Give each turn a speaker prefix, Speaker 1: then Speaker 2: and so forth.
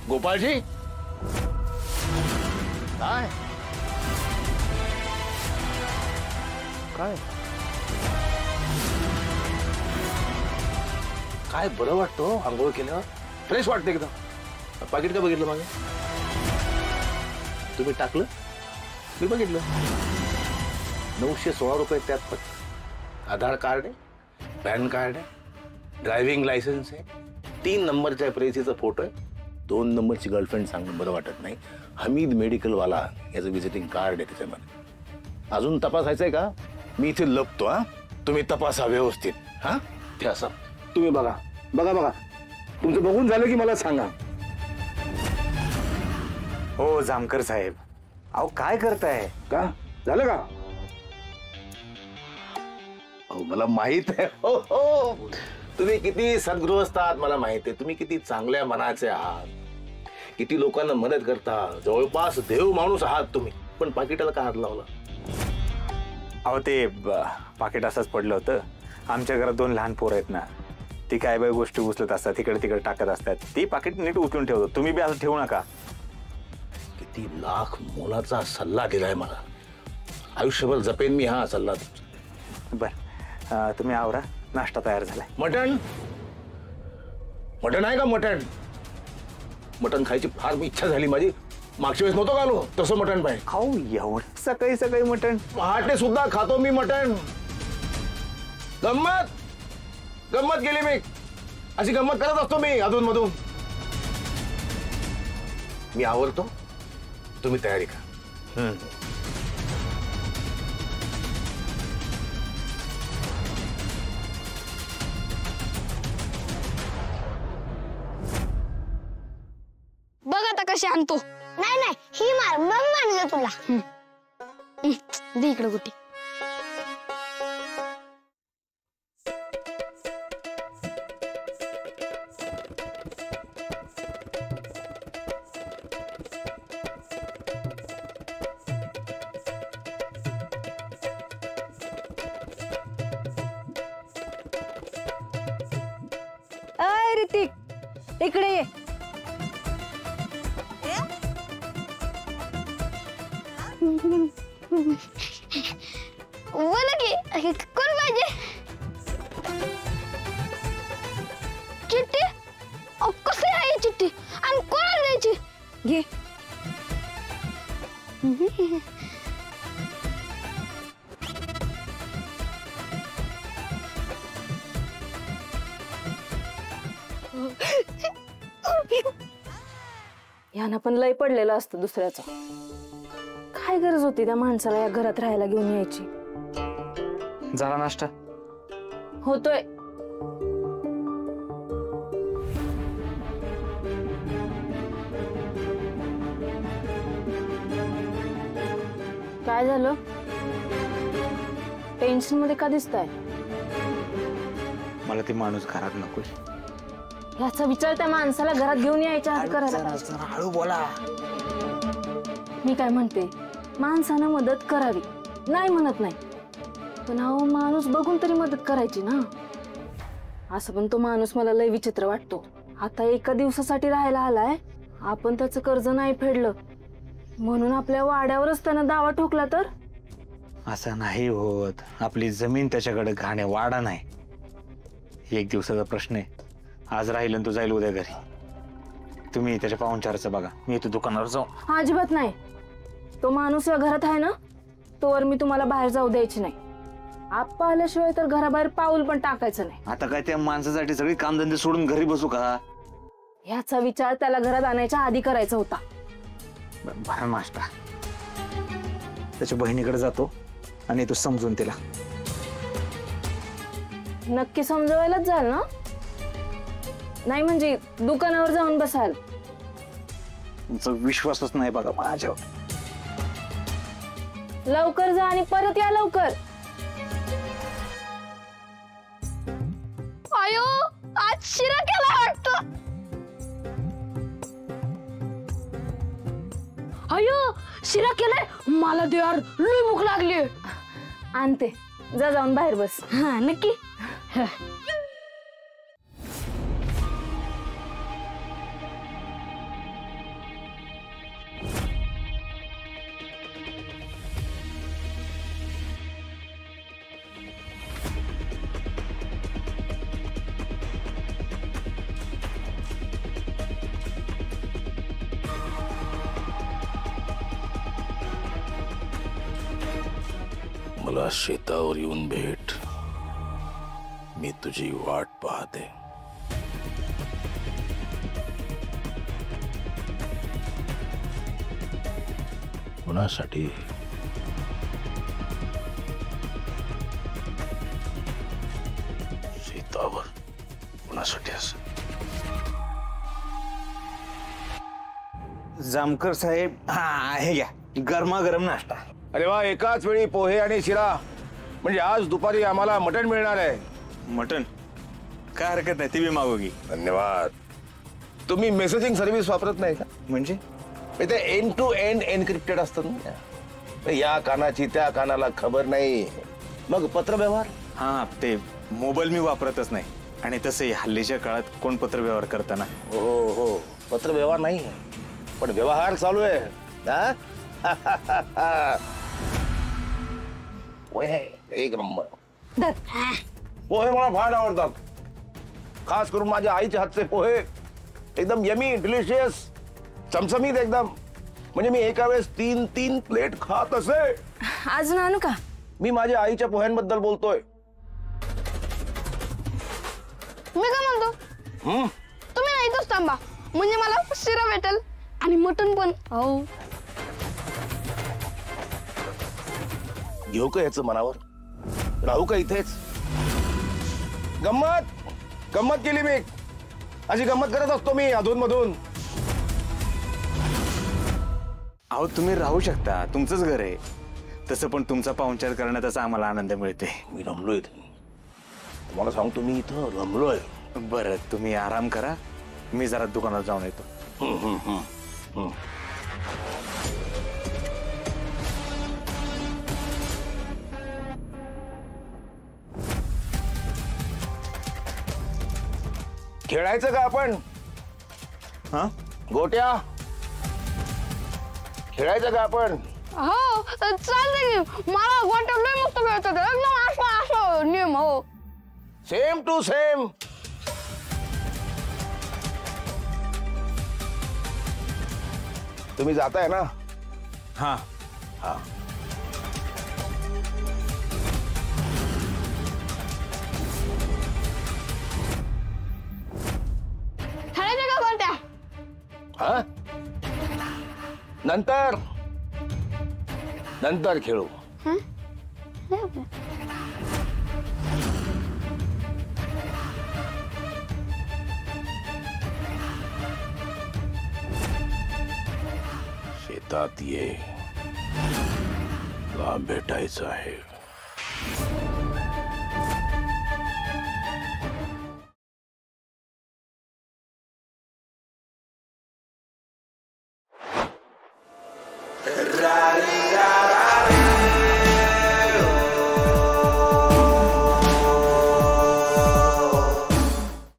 Speaker 1: गोपाळजी काय काय काय बरं वाटतं आंघोळ केल्यावर फ्रेश वाटतं एकदम. पाकिट का बघितलं मागे तुम्ही टाकलं मी बघितलं 916 रुपये त्यात. पण आधार कार्ड आहे, पॅन कार्ड आहे, ड्रायव्हिंग लायसन्स आहे, 3 नंबरच्या प्रेसीचा फोटो आहे, 2 नंबरची गर्लफ्रेंड सांगून बरं वाटत नाही. हमीद मेडिकलवाला याचं विजिटिंग कार्ड आहे त्याच्यामध्ये. अजून तपासायचंय का? मी इथे लपतो. हा तुम्ही तपासा व्यवस्थित. हा ते असं तुम्ही बघा बघा बघा तुमचं बघून झालं की मला सांगा.
Speaker 2: हो जामकर साहेब, अहो काय करताय?
Speaker 1: का झालं का? हो मला माहित आहे. हो हो तुम्ही किती सद्गृहस्थ आहात मला माहित आहे. तुम्ही किती चांगल्या मनाचे आहात, किती लोकांना मदत करता, जवळपास देव माणूस आहात तुम्ही. पण पाकिटाला का हात लावला?
Speaker 2: अहो ते पाकिट असंच पडलं होतं. आमच्या घरात 2 लहान पोरं आहेत ना, ती काय बाय गोष्टी उचलत असतात, तिकडे तिकडे टाकत असतात. ती पाकिट नीट उचलून ठेवतो. तुम्ही बी असं ठेवू नका.
Speaker 1: किती लाख मोलाचा सल्ला दिलाय मला. आयुष्यभर जपेन मी हा सल्ला.
Speaker 2: बर तुम्ही आवरा, नाश्ता तयार झालाय.
Speaker 1: मटण मटण आहे का? मटण मटण खायची फार इच्छा झाली माझी. मागच्या वेळेस नव्हतं आलो तसं मटण पाहिजे.
Speaker 2: अहो एवढं सकाळी सकाळी मटण?
Speaker 1: पहाटे सुद्धा खातो मी मटण. गंमत गंमत केली मी. अशी गंमत करत असतो मी अधून मधून. मी आवरतो, तुम्ही तयारी करा.
Speaker 3: बघ आता कशी आणतो.
Speaker 4: नाही नाही ही मार मग मानलं तुला.
Speaker 3: दे इकडे गुटी.
Speaker 5: अय ऋतिक इकडे ये.
Speaker 3: बोला की कोण पाहिजे? चिठ्ठी? कसली आहे चिठ्ठी आणि कोणाला द्यायची?
Speaker 5: घे. यानं पण लय पडलेलं असतं दुसऱ्याचं. काय गरज होती त्या माणसाला या घरात राहायला घेऊन यायची?
Speaker 2: झाला नाश्ता?
Speaker 5: होतोय. काय झालं? टेन्शन मध्ये का दिसताय?
Speaker 2: मला ती माणूस घरात नकोय.
Speaker 5: याचा विचार त्या माणसाला घरात घेऊन यायच्या आधी करायला.
Speaker 2: हळू बोला.
Speaker 5: मी काय म्हणते, माणसानं मदत करावी नाही म्हणत नाही, पण अहो माणूस बघून तरी मदत करायची ना. असं पण तो माणूस मला लय विचित्र वाटतो. आता एका दिवसासाठी राहायला आलाय, आपण त्याचं कर्ज नाही फेडलं म्हणून आपल्या वाड्यावरच त्यानं दावा ठोकला तर?
Speaker 2: असं नाही होत. आपली जमीन त्याच्याकडे घाणे, वाडा नाही. 1 दिवसाचा प्रश्न आहे. आज राहिलं तो जाईल उद्या घरी. तुम्ही त्याच्या पाहुणचाराचं बघा, मी इथे दुकानावर जाऊ.
Speaker 5: अजिबात नाही. तो माणूस या घरात आहे ना, तोवर मी तुम्हाला बाहेर जाऊ द्यायची नाही. आप्पा आल्याशिवाय तर घराबाहेर पाऊल पण टाकायचं नाही.
Speaker 2: आता काय त्या माणसासाठी सगळी कामधंदे सोडून घरी बसू का?
Speaker 5: ह्याचा विचार त्याला घरात आणायच्या आधी करायचा होता.
Speaker 2: बरं नाश्ता. त्याच्या बहिणीकडे जातो आणि तो समजून तिला.
Speaker 5: नक्की समजवायलाच जाल ना? नाही म्हणजे दुकानावर जाऊन बसाल?
Speaker 2: तुमचा विश्वासच नाही बघा माझ्यावर.
Speaker 5: लवकर जा आणि परत या लवकर.
Speaker 3: आयो आज शिरा केला वाटतं. अयो शिरा केलाय. मला दे यार, लई भूक लागली.
Speaker 5: आणते, जा जाऊन बाहेर बस.
Speaker 3: हा नक्की.
Speaker 1: मला शेतावर येऊन भेट. मी तुझी वाट पाहते. कुणासाठी? शेतावर कुणासाठी असं?
Speaker 2: जामकर साहेब, हा हे घ्या गरमागरम नाश्ता.
Speaker 1: अरे वा, एकाच वेळी पोहे आणि शिरा. म्हणजे आज दुपारी आम्हाला मटण मिळणार आहे.
Speaker 2: मटन काय हरकत नाही, ती बी मागोगी.
Speaker 1: धन्यवाद. तुम्ही मेसेजिंग सर्व्हिस वापरत नाही का?
Speaker 2: म्हणजे
Speaker 1: ते एंड टू एंड एन्क्रिप्टेड असतात ना. या कानाची त्या कानाला खबर नाही. मग पत्रव्यवहार?
Speaker 2: हा, ते मोबाईल मी वापरतच नाही. आणि तसंही हल्लीच्या काळात कोण पत्रव्यवहार करताना.
Speaker 1: हो हो, पत्रव्यवहार नाही पण व्यवहार चालू आहे. पोहे एक नंबर. पोहे मला फार आवडतात. खास करून माझ्या आईच्या हातचे पोहे. एकदम यमी, डिलिशियस, चमचमीत एकदम. म्हणजे मी एका वेळेस 3 प्लेट खात असे.
Speaker 5: अजून आणू का?
Speaker 1: मी माझ्या आईच्या पोह्यांबद्दल बोलतोय.
Speaker 4: मी काय म्हणतो, तुम्ही नाही इथंच थांबा, म्हणजे मला शिरा भेटेल आणि मटण पण.
Speaker 5: हो,
Speaker 1: घेऊ का याचं मनावर? राहू का इथेच? गंमत केली मी. अशी गंमत करत असतो मी अधून मधून.
Speaker 2: अहो तुम्ही राहू शकता, तुमचंच घर आहे. तसं पण तुमचा पाहुणचार करण्याचा आम्हाला आनंद मिळते.
Speaker 1: मी रमलोय. तुम्हाला सांगतो, मी इथं रमलोय.
Speaker 2: बरं, तुम्ही आराम करा, मी जरा दुकानात जाऊन येतो.
Speaker 1: खेळायचं का आपण?
Speaker 2: हा,
Speaker 1: गोट्या खेळायचं का आपण?
Speaker 4: हो चालतंय की. मला गोट्या लय मस्त खेळतात. एकदम असं नियम. हो,
Speaker 1: सेम टू सेम. तुम्ही जाताय ना?
Speaker 2: हा,
Speaker 1: हा.
Speaker 4: खेळायचं का गोट्या?
Speaker 1: हा, नंतर खेळू. शेतात ये, तुला भेटायचं आहे.
Speaker 6: Rari